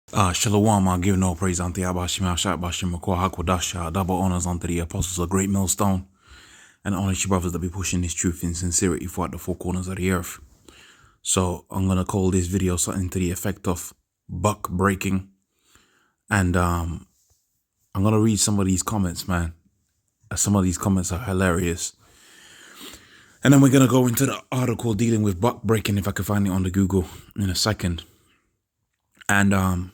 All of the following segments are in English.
Shalom, I give no praise unto Yahbashim Ashak Bashim Makwa Hakodasha, double honors unto the apostles of Great Millstone, and honor you brothers that be pushing this truth in sincerity throughout the four corners of the earth. So I'm gonna call this video something to the effect of buck breaking. And I'm gonna read some of these comments, man. Some of these comments are hilarious. And then we're gonna go into the article dealing with buck breaking, if I can find it on the Google in a second. And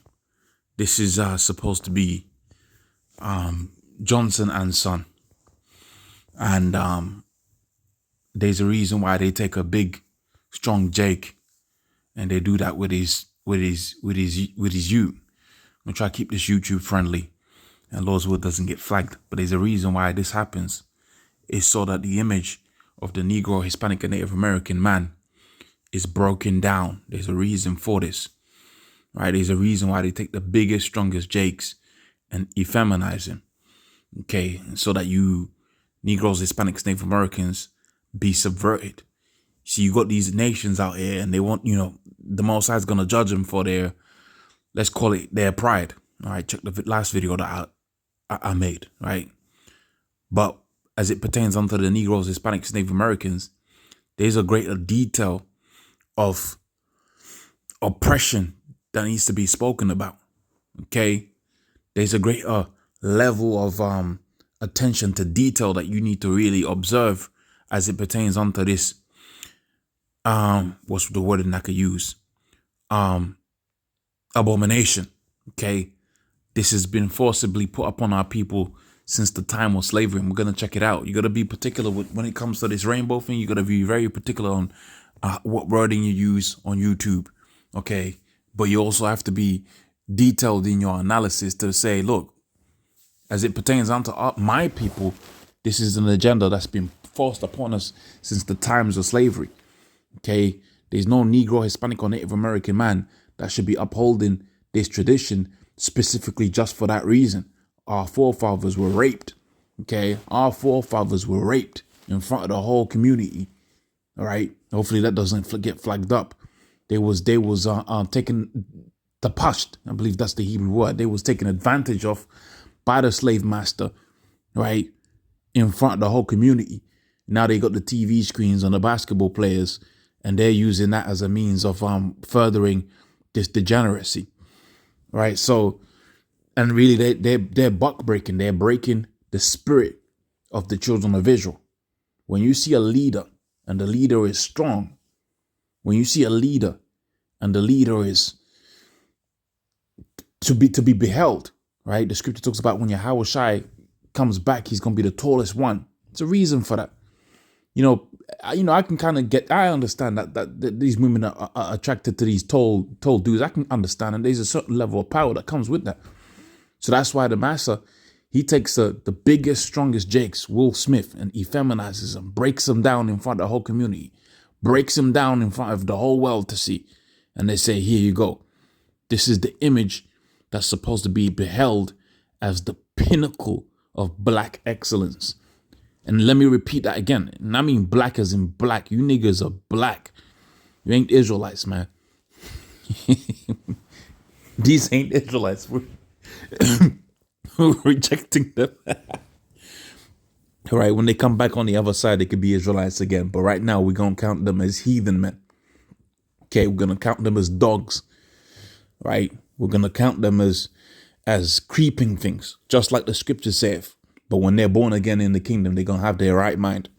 this is supposed to be Johnson and Son, and there's a reason why they take a big, strong Jake, and they do that with his youth. I'm gonna try to keep this YouTube friendly, and Lord's will doesn't get flagged. But there's a reason why this happens. It's so that the image of the Negro, Hispanic, and Native American man is broken down. There's a reason for this, right? There's a reason why they take the biggest, strongest Jakes and effeminize him. Okay, so that you Negroes, Hispanics, Native Americans be subverted. See, you got these nations out here and they want, the Most High is going to judge them for their, let's call it their pride. All right, check the last video that I made, right? But as it pertains onto the Negroes, Hispanics, Native Americans, there's a greater detail of oppression that needs to be spoken about, okay? There's a greater level of attention to detail that you need to really observe as it pertains onto this, what's the word that I could use? Abomination, okay? This has been forcibly put upon our people since the time of slavery, and we're going to check it out. You got to be particular when it comes to this rainbow thing. You got to be very particular on what wording you use on YouTube, okay? But you also have to be detailed in your analysis to say, look, as it pertains onto my people, this is an agenda that's been forced upon us since the times of slavery. Okay, there's no Negro, Hispanic, or Native American man that should be upholding this tradition specifically just for that reason. Our forefathers were raped. Okay, our forefathers were raped in front of the whole community. All right, hopefully that doesn't get flagged up. They was taken the pasht, I believe that's the Hebrew word. They was taken advantage of by the slave master, right, in front of the whole community. Now they got the TV screens on the basketball players, and they're using that as a means of furthering this degeneracy, right? So, and really they're buck breaking. They're breaking the spirit of the children of Israel. When you see a leader and the leader is strong, when you see a leader and the leader is to be beheld, right? The scripture talks about when Yahweh Shai comes back, he's going to be the tallest one. It's a reason for that. I can kind of I understand that these women are attracted to these tall dudes. I can understand, and there's a certain level of power that comes with that. So that's why the master, he takes the biggest, strongest Jakes, Will Smith, and effeminizes them, breaks them down in front of the whole community, breaks them down in front of the whole world to see. And they say, here you go. This is the image that's supposed to be beheld as the pinnacle of black excellence. And let me repeat that again. And I mean black as in black. You niggas are black. You ain't Israelites, man. These ain't Israelites. We're rejecting them. All right, when they come back on the other side, they could be Israelites again. But right now, we're going to count them as heathen men. Okay, we're going to count them as dogs. Right? We're going to count them as creeping things, just like the scripture saith. But when they're born again in the kingdom, they're going to have their right mind.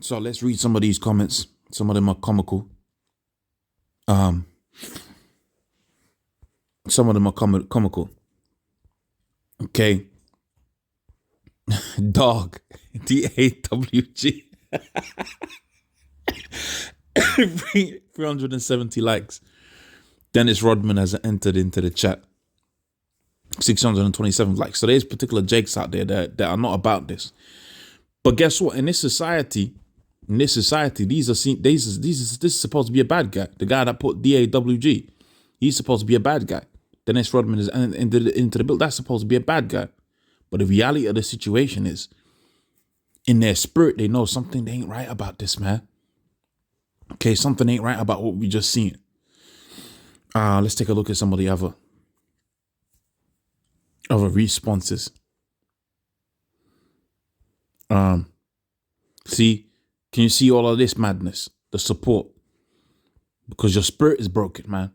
So let's read some of these comments. Some of them are comical. Some of them are comical. Okay. Dog. DAWG. 370 likes. Dennis Rodman has entered into the chat. 627 likes. So there's particular Jakes out there that are not about this. But guess what? In this society, this is supposed to be a bad guy. The guy that put DAWG, he's supposed to be a bad guy. Dennis Rodman is into the bill. That's supposed to be a bad guy. But the reality of the situation is, in their spirit, they know something ain't right about this, man. Okay, something ain't right about what we just seen. Let's take a look at some of the other responses. See, can you see all of this madness? The support. Because your spirit is broken, man.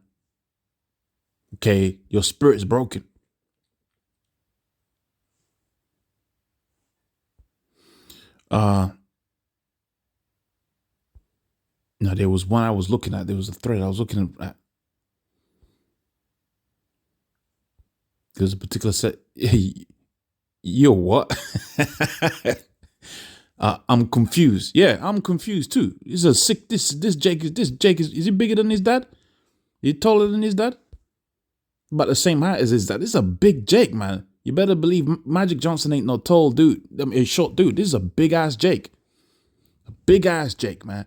Okay, your spirit is broken. Now there was one I was looking at. There was a thread I was looking at. There's a particular set. Yo, what? I'm confused. Yeah, I'm confused too. He's a sick. This Jake is he bigger than his dad? He taller than his dad? About the same height as his dad. This is a big Jake, man. You better believe Magic Johnson ain't no tall dude. I mean, a short dude. This is a big ass Jake. A big ass Jake, man.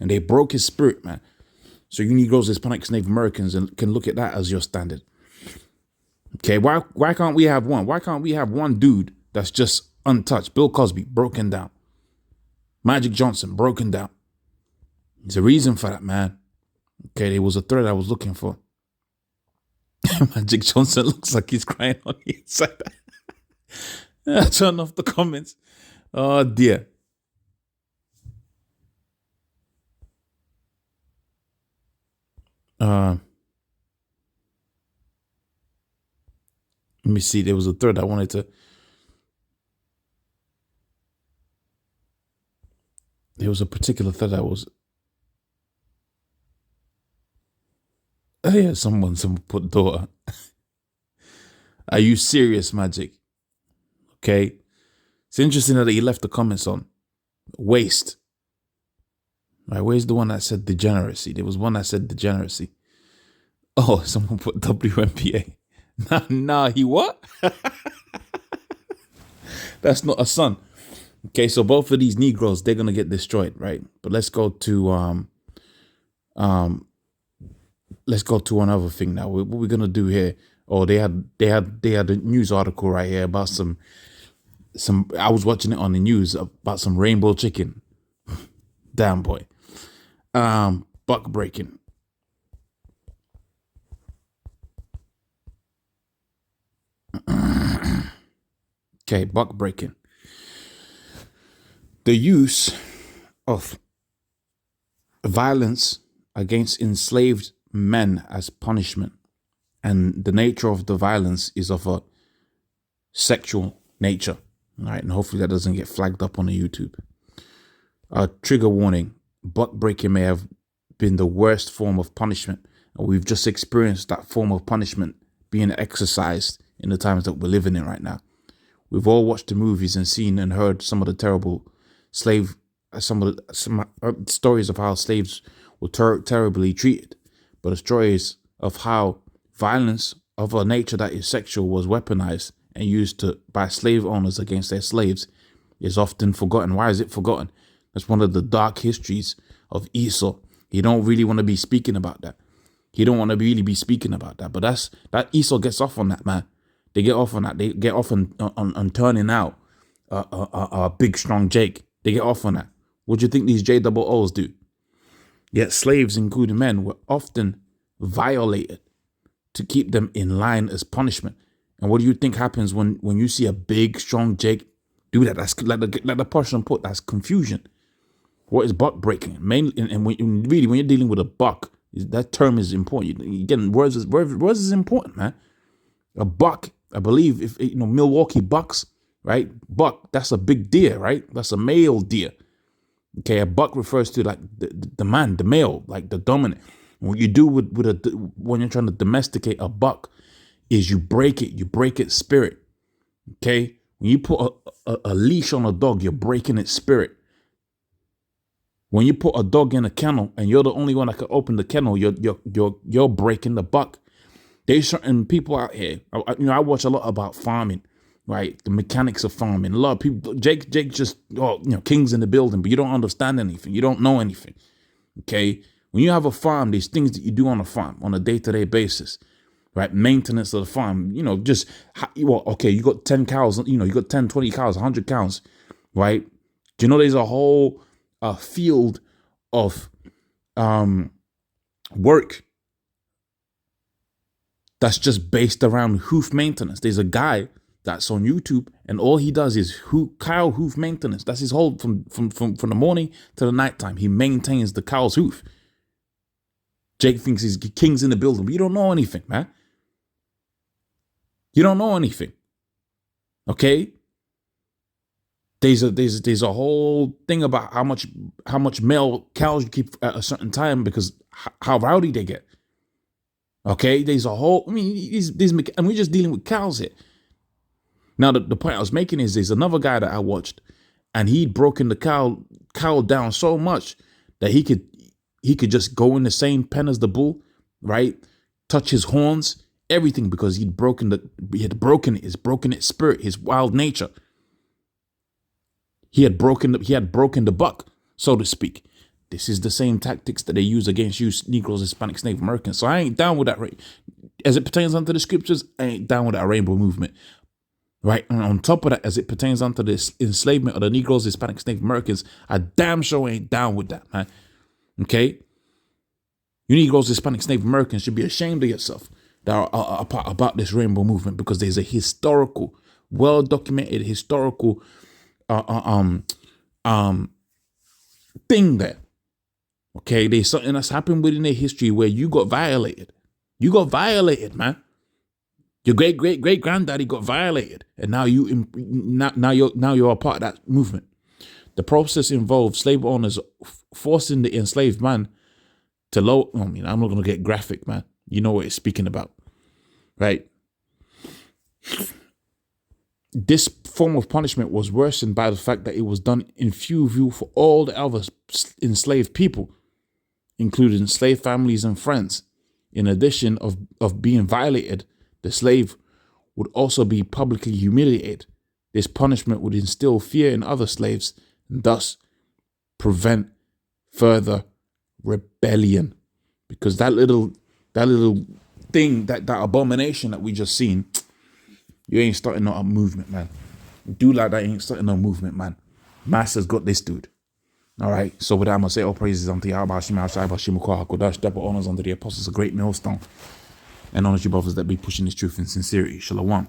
And they broke his spirit, man. So you Negroes, Hispanics, Native Americans, and can look at that as your standard. Okay, why can't we have one? Why can't we have one dude that's just untouched? Bill Cosby, broken down. Magic Johnson, broken down. There's a reason for that, man. Okay, there was a thread I was looking for. Magic Johnson looks like he's crying on the inside. I turn off the comments. Oh, dear. Let me see. There was a thread I wanted to. There was a particular thread I was. Oh yeah, someone put daughter. Are you serious, Magic? Okay. It's interesting that he left the comments on. Waste. Right, where's the one that said degeneracy? There was one that said degeneracy. Oh, someone put WNBA. Nah, he what? That's not a son. Okay, so both of these Negroes, they're gonna get destroyed, right? But let's go to another thing now. What we're gonna do here? Oh, they had a news article right here about some. I was watching it on the news about some rainbow chicken. Damn boy. Buck breaking. Okay, buck breaking. The use of violence against enslaved men as punishment, and the nature of the violence is of a sexual nature. All right, and hopefully that doesn't get flagged up on the YouTube. Trigger warning: buck breaking may have been the worst form of punishment, and we've just experienced that form of punishment being exercised in the times that we're living in right now. We've all watched the movies and seen and heard some of the terrible some stories of how slaves were terribly treated, but the stories of how violence of a nature that is sexual was weaponized and used by slave owners against their slaves is often forgotten. Why is it forgotten? That's one of the dark histories of Esau. He don't really want to be speaking about that. But that Esau gets off on that, man. They get off on that. They get off on turning out a big, strong Jake. They get off on that. What do you think these JOOs do? Yet slaves, including men, were often violated to keep them in line as punishment. And what do you think happens when you see a big, strong Jake do that? That's like the person put. That's confusion. What is buck breaking? Mainly, and when you're dealing with a buck, that term is important. Again, words is important, man. A buck, I believe, if Milwaukee Bucks, right? Buck, that's a big deer, right? That's a male deer. Okay, a buck refers to like the man, the male, like the dominant. What you do when you're trying to domesticate a buck is you break its spirit. Okay, when you put a leash on a dog, you're breaking its spirit. When you put a dog in a kennel and you're the only one that can open the kennel, you're breaking the buck. There's certain people out here. I watch a lot about farming, right? The mechanics of farming. A lot of people. Jake just kings in the building, but you don't understand anything. You don't know anything. Okay, when you have a farm, there's things that you do on a farm on a day-to-day basis, right? Maintenance of the farm. You got 10 cows. You got 10, 20 cows, 100 cows, right? Do you know there's a whole field of work that's just based around hoof maintenance. There's a guy that's on YouTube, and all he does is cow hoof maintenance. That's his whole from the morning to the nighttime. He maintains the cow's hoof. Jake thinks he's king's in the building, but you don't know anything, man. You don't know anything. Okay? There's a whole thing about how much male cows you keep at a certain time because how rowdy they get. Okay, there's a whole. I mean, and we're just dealing with cows here. Now, the point I was making is there's another guy that I watched, and he'd broken the cow down so much that he could just go in the same pen as the bull, right? Touch his horns, everything, because he had broken its spirit, his wild nature. He had broken the buck, so to speak. This is the same tactics that they use against you Negroes, Hispanics, Native Americans. So I ain't down with that. As it pertains unto the scriptures, I ain't down with that rainbow movement. Right? And on top of that, as it pertains unto the enslavement of the Negroes, Hispanics, Native Americans, I damn sure ain't down with that, man. Okay? You Negroes, Hispanics, Native Americans should be ashamed of yourself about this rainbow movement, because there's a historical, well-documented historical thing there. Okay, there's something that's happened within their history where you got violated. You got violated, man. Your great granddaddy got violated, and now you're a part of that movement. The process involved slave owners forcing the enslaved man to low. I mean, I'm not gonna get graphic, man. You know what it's speaking about, right? This form of punishment was worsened by the fact that it was done in full view for all the other enslaved people, including slave families and friends. In addition of being violated, the slave would also be publicly humiliated. This punishment would instill fear in other slaves and thus prevent further rebellion. Because that little thing, that abomination that we just seen, you ain't starting no movement, man. Do like that, ain't starting no movement, man. Master's got this dude. All right. So with that, I'm gonna say all praises unto Yahweh Hashem Hashai Bashim Koach Kodash, double honors unto the apostles, a great millstone, and honors you brothers that be pushing this truth in sincerity. Shalom.